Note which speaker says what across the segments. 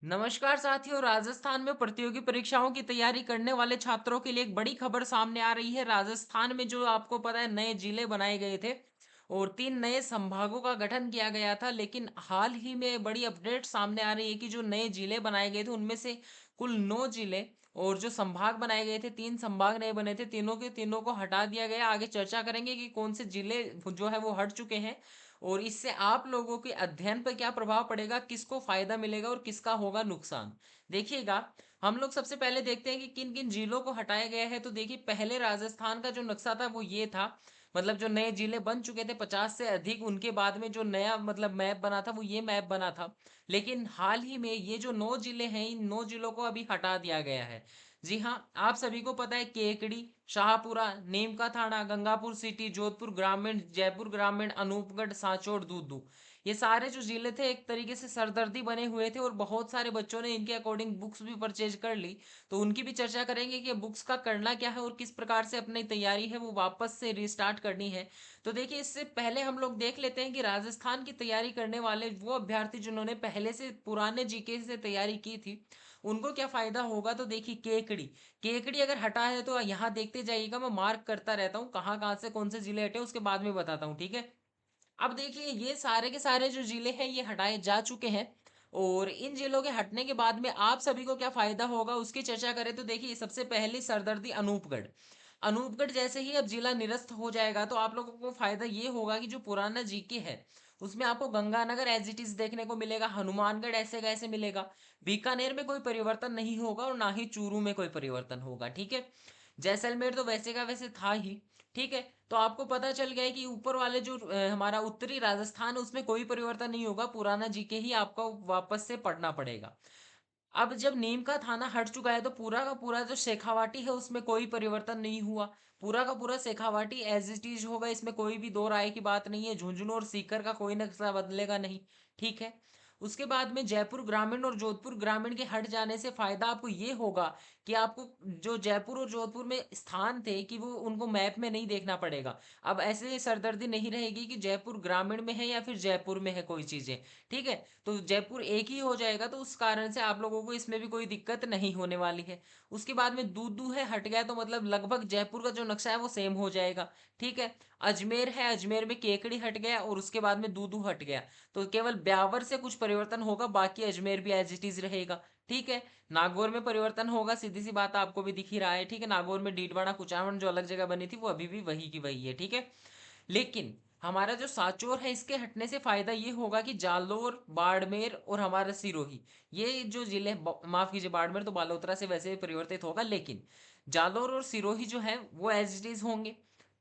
Speaker 1: नमस्कार साथियों। राजस्थान में प्रतियोगी परीक्षाओं की तैयारी करने वाले छात्रों के लिए एक बड़ी खबर सामने आ रही है। राजस्थान में जो आपको पता है नए जिले बनाए गए थे और 3 नए संभागों का गठन किया गया था, लेकिन हाल ही में बड़ी अपडेट सामने आ रही है कि जो नए जिले बनाए गए थे उनमें से कुल 9 जिले और जो संभाग बनाए गए थे, 3 संभाग नए बने थे, तीनों के तीनों को हटा दिया गया। आगे चर्चा करेंगे कि कौन से जिले जो है वो हट चुके हैं और इससे आप लोगों के अध्ययन पर क्या प्रभाव पड़ेगा, किसको फायदा मिलेगा और किसका होगा नुकसान। देखिएगा, हम लोग सबसे पहले देखते हैं कि किन किन जिलों को हटाया गया है। तो देखिए, पहले राजस्थान का जो नक्शा था वो ये था, मतलब जो नए जिले बन चुके थे 50 से अधिक, उनके बाद में जो नया मतलब मैप बना था वो ये मैप बना था। लेकिन हाल ही में ये जो 9 जिले हैं, इन 9 जिलों को अभी हटा दिया गया है। जी हाँ, आप सभी को पता है केकड़ी, शाहपुरा, नीमका थाना, गंगापुर सिटी, जोधपुर ग्रामीण, जयपुर ग्रामीण, अनूपगढ़, सांचौर, दूदू, ये सारे जो जिले थे एक तरीके से सरदर्दी बने हुए थे और बहुत सारे बच्चों ने इनके अकॉर्डिंग बुक्स भी परचेज कर ली। तो उनकी भी चर्चा करेंगे कि बुक्स का करना क्या है और किस प्रकार से अपनी तैयारी है वो वापस से रिस्टार्ट करनी है। तो देखिए, इससे पहले हम लोग देख लेते हैं कि राजस्थान की तैयारी करने वाले वो अभ्यर्थी जिन्होंने पहले से पुराने जीके से तैयारी की थी, उनको क्या फायदा होगा। तो देखिए, केकड़ी, केकड़ी अगर हटा है तो यहाँ देखते जाइएगा, मैं मार्क करता रहता हूँ कहाँ कहाँ से कौन से जिले हटे, उसके बाद में बताता हूँ, ठीक है। अब देखिए, ये सारे के सारे जो जिले हैं ये हटाए जा चुके हैं और इन जिलों के हटने के बाद में आप सभी को क्या फायदा होगा उसकी चर्चा करें तो देखिए, सबसे पहली सरदर्दी अनूपगढ़। अनूपगढ़ जैसे ही अब जिला निरस्त हो जाएगा तो आप लोगों को फायदा ये होगा कि जो पुराना जीके है उसमें आपको गंगानगर एज इट इज देखने को मिलेगा, हनुमानगढ़ ऐसे कैसे मिलेगा, बीकानेर में कोई परिवर्तन नहीं होगा और ना ही चूरू में कोई परिवर्तन होगा, ठीक है। जैसलमेर तो वैसे का वैसे था ही, ठीक है। तो आपको पता चल गया है कि ऊपर वाले जो हमारा उत्तरी राजस्थान है उसमें कोई परिवर्तन नहीं होगा, पुराना जीके ही आपको वापस से पढ़ना पड़ेगा। अब जब नीम का थाना हट चुका है तो पूरा का पूरा जो शेखावाटी है उसमें कोई परिवर्तन नहीं हुआ, पूरा का पूरा शेखावाटी एज इट इज होगा, इसमें कोई भी दो राय की बात नहीं है। झुंझुनू और सीकर का कोई नक्शा बदलेगा नहीं, ठीक है। उसके बाद में जयपुर ग्रामीण और जोधपुर ग्रामीण के हट जाने से फायदा आपको ये होगा कि आपको जो जयपुर और जोधपुर में स्थान थे कि वो उनको मैप में नहीं देखना पड़ेगा। अब ऐसे सरदर्दी नहीं रहेगी कि जयपुर ग्रामीण में है या फिर जयपुर में है कोई चीजें, ठीक है। तो जयपुर एक ही हो जाएगा, तो उस कारण से आप लोगों को इसमें भी कोई दिक्कत नहीं होने वाली है। उसके बाद में दूदू है हट गया तो मतलब लगभग जयपुर का जो नक्शा है वो सेम हो जाएगा, ठीक है। अजमेर है, अजमेर में केकड़ी हट गया और उसके बाद में दूदू हट गया, तो केवल ब्यावर से कुछ परिवर्तन होगा, बाकी अजमेर भी एज इट इज रहेगा, ठीक है। नागौर में परिवर्तन होगा, सीधी सी बात आपको भी दिख ही रहा है, ठीक है। नागौर में डीडवाना कुचामन जो अलग जगह बनी थी वो अभी भी वही की वही है, ठीक है। लेकिन हमारा जो सांचौर है इसके हटने से फायदा ये होगा कि जालोर, बाड़मेर और हमारा सिरोही, ये जो जिले माफ कीजिए, बाड़मेर तो बालोतरा से वैसे परिवर्तित होगा, लेकिन जालोर और सिरोही जो है वो एज इट इज होंगे।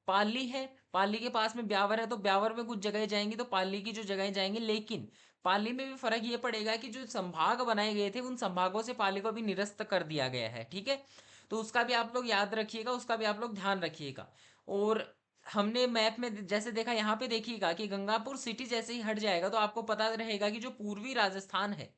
Speaker 1: पाली है, पाली के पास में ब्यावर है तो ब्यावर में कुछ जगह जाएंगी तो पाली की जो जगह जाएंगी, लेकिन पाली में भी फर्क ये पड़ेगा कि जो संभाग बनाए गए थे उन संभागों से पाली को अभी निरस्त कर दिया गया है, ठीक है। तो उसका भी आप लोग याद रखिएगा, उसका भी आप लोग ध्यान रखिएगा। और हमने मैप में जैसे देखा, यहाँ पे देखिएगा कि गंगापुर सिटी जैसे ही हट जाएगा तो आपको पता रहेगा कि जो पूर्वी राजस्थान है,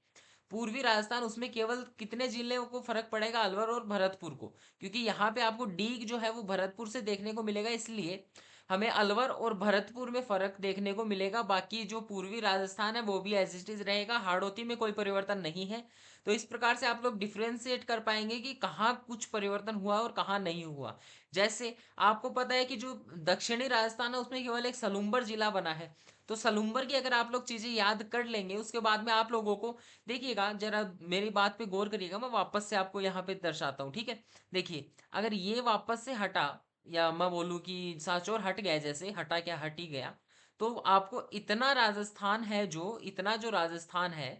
Speaker 1: पूर्वी राजस्थान उसमें केवल कितने जिलों को फर्क पड़ेगा, अलवर और भरतपुर को। क्योंकि यहाँ पे आपको डीग जो है वो भरतपुर से देखने को मिलेगा, इसलिए हमें अलवर और भरतपुर में फर्क देखने को मिलेगा। बाकी जो पूर्वी राजस्थान है वो भी एज इट इज रहेगा, हाड़ौती में कोई परिवर्तन नहीं है। तो इस प्रकार से आप लोग डिफ्रेंशिएट कर पाएंगे कि कहाँ कुछ परिवर्तन हुआ और कहाँ नहीं हुआ। जैसे आपको पता है कि जो दक्षिणी राजस्थान है उसमें केवल एक सलूम्बर जिला बना है, तो सलूम्बर की अगर आप लोग चीजें याद कर लेंगे उसके बाद में आप लोगों को, देखिएगा जरा मेरी बात पे गौर करिएगा, मैं वापस से आपको यहाँ पे दर्शाता हूँ, ठीक है। देखिए, अगर ये वापस से हटा या मैं बोलूँ कि सांचौर हट गया, जैसे हटा क्या, हट ही गया, तो आपको इतना राजस्थान है, जो इतना जो राजस्थान है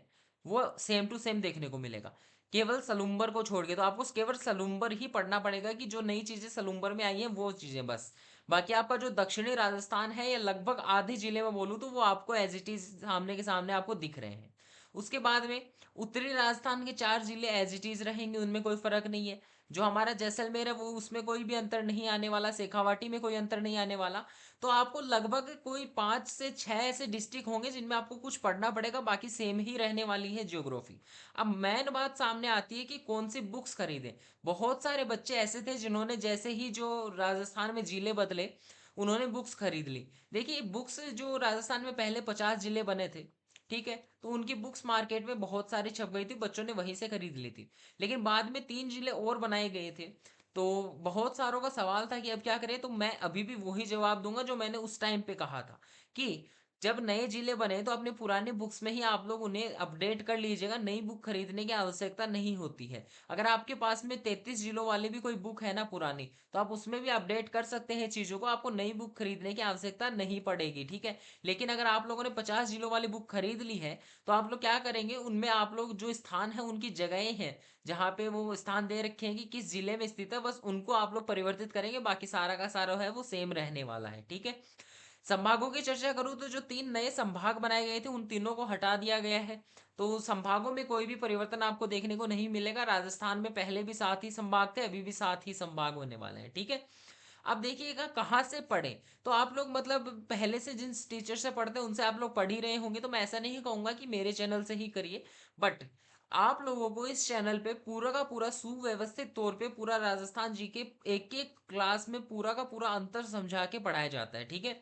Speaker 1: वो सेम टू सेम देखने को मिलेगा, केवल सलूम्बर को छोड़ के। तो आपको केवल सलूम्बर ही पढ़ना पड़ेगा कि जो नई चीजें सलूम्बर में आई हैं वो चीजें बस। बाकी आपका जो दक्षिणी राजस्थान है या लगभग आधे जिले में बोलूँ तो वो आपको एज इट इज सामने के सामने आपको दिख रहे हैं। उसके बाद में उत्तरी राजस्थान के 4 जिले एज इट इज रहेंगे, उनमें कोई फर्क नहीं है। जो हमारा जैसलमेर है वो उसमें कोई भी अंतर नहीं आने वाला, शेखावाटी में कोई अंतर नहीं आने वाला। तो आपको लगभग कोई 5 से 6 ऐसे डिस्ट्रिक्ट होंगे जिनमें आपको कुछ पढ़ना पड़ेगा, बाकी सेम ही रहने वाली है ज्योग्राफी। अब मेन बात सामने आती है कि कौन सी बुक्स खरीदें। बहुत सारे बच्चे ऐसे थे जिन्होंने जैसे ही जो राजस्थान में जिले बदले उन्होंने बुक्स खरीद ली। देखिए, बुक्स जो राजस्थान में पहले 50 जिले बने थे, ठीक है, तो उनकी बुक्स मार्केट में बहुत सारी छप गई थी, बच्चों ने वहीं से खरीद ली थी। लेकिन बाद में 3 जिले और बनाए गए थे, तो बहुत सारों का सवाल था कि अब क्या करें, तो मैं अभी भी वही जवाब दूंगा जो मैंने उस टाइम पे कहा था कि जब नए जिले बने तो अपने पुराने बुक्स में ही आप लोग उन्हें अपडेट कर लीजिएगा, नई बुक खरीदने की आवश्यकता नहीं होती है। अगर आपके पास में 33 जिलों वाली भी कोई बुक है ना पुरानी, तो आप उसमें भी अपडेट कर सकते हैं चीज़ों को, आपको नई बुक खरीदने की आवश्यकता नहीं पड़ेगी, ठीक है। लेकिन अगर आप लोगों ने 50 जिलों वाली बुक खरीद ली है, तो आप लोग क्या करेंगे, उनमें आप लोग जो स्थान है उनकी जगहें हैं जहाँ पे वो स्थान दे रखे हैं कि किस जिले में स्थित है, बस उनको आप लोग परिवर्तित करेंगे, बाकी सारा का सारा है वो सेम रहने वाला है, ठीक है। संभागों की चर्चा करूं तो जो 3 नए संभाग बनाए गए थे उन तीनों को हटा दिया गया है। तो संभागों में कोई भी परिवर्तन आपको देखने को नहीं मिलेगा। राजस्थान में पहले भी 7 ही संभाग थे, अभी भी 7 ही संभाग होने वाले हैं, ठीक है। अब देखिएगा कहाँ से पढ़े, तो आप लोग मतलब पहले से जिन टीचर से पढ़ते हैं उनसे आप लोग पढ़ ही रहे होंगे, तो मैं ऐसा नहीं कहूंगा कि मेरे चैनल से ही करिए, बट आप लोगों को इस चैनल पे पूरा का पूरा सुव्यवस्थित तौर पे पूरा राजस्थान जी के एक एक क्लास में पूरा का पूरा अंतर समझा के पढ़ाया जाता है, ठीक है।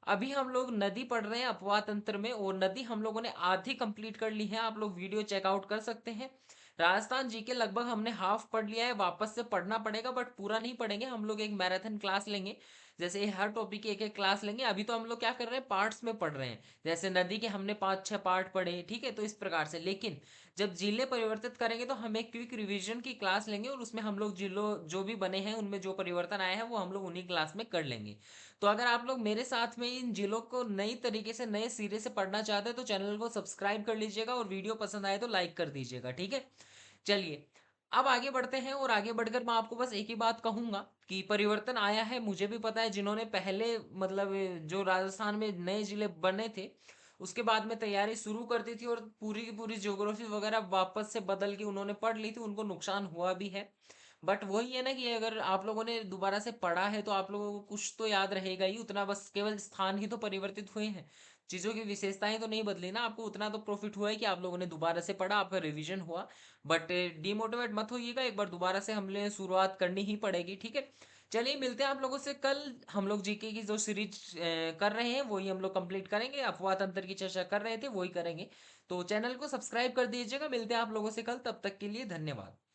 Speaker 1: अभी हम लोग नदी पढ़ रहे हैं अपवाद तंत्र में, और नदी हम लोगों ने आधी कंप्लीट कर ली है, आप लोग वीडियो चेकआउट कर सकते हैं। राजस्थान जी के लगभग हमने हाफ पढ़ लिया है, वापस से पढ़ना पड़ेगा, बट पूरा नहीं पढ़ेंगे, हम लोग एक मैराथन क्लास लेंगे। जैसे हर टॉपिक की एक एक क्लास लेंगे, अभी तो हम लोग क्या कर रहे हैं, पार्ट्स में पढ़ रहे हैं। जैसे नदी के हमने 5-6 पार्ट पढ़े, ठीक है, तो इस प्रकार से। लेकिन जब जिले परिवर्तित करेंगे तो हम एक क्विक रिवीजन की क्लास लेंगे, और उसमें हम लोग जिलों जो भी बने हैं उनमें जो परिवर्तन आए हैं वो हम लोग उन्हीं क्लास में कर लेंगे। तो अगर आप लोग मेरे साथ में इन जिलों को नई तरीके से नए सिरे से पढ़ना चाहते हैं तो चैनल को सब्सक्राइब कर लीजिएगा, और वीडियो पसंद आए तो लाइक कर दीजिएगा, ठीक है। चलिए, अब आगे बढ़ते हैं, और आगे बढ़कर मैं आपको बस एक ही बात कहूंगा कि परिवर्तन आया है, मुझे भी पता है। जिन्होंने पहले मतलब जो राजस्थान में नए जिले बने थे उसके बाद में तैयारी शुरू कर दी थी और पूरी की पूरी ज्योग्राफी वगैरह वापस से बदल के उन्होंने पढ़ ली थी, उनको नुकसान हुआ भी है। बट वही है ना कि अगर आप लोगों ने दोबारा से पढ़ा है तो आप लोगों को कुछ तो याद रहेगा ही उतना, बस केवल स्थान ही तो परिवर्तित हुए हैं, चीज़ों की विशेषताएं तो नहीं बदली ना। आपको उतना तो प्रॉफिट हुआ है कि आप लोगों ने दोबारा से पढ़ा, आपका रिवीजन हुआ। बट डिमोटिवेट मत होइएगा, एक बार दोबारा से हमने शुरुआत करनी ही पड़ेगी, ठीक है। चलिए, मिलते हैं आप लोगों से कल। हम लोग जीके की जो सीरीज कर रहे हैं वही हम लोग कंप्लीट करेंगे, अपवाद तंत्र की चर्चा कर रहे थे वही करेंगे। तो चैनल को सब्सक्राइब कर दीजिएगा, मिलते हैं आप लोगों से कल, तब तक के लिए धन्यवाद।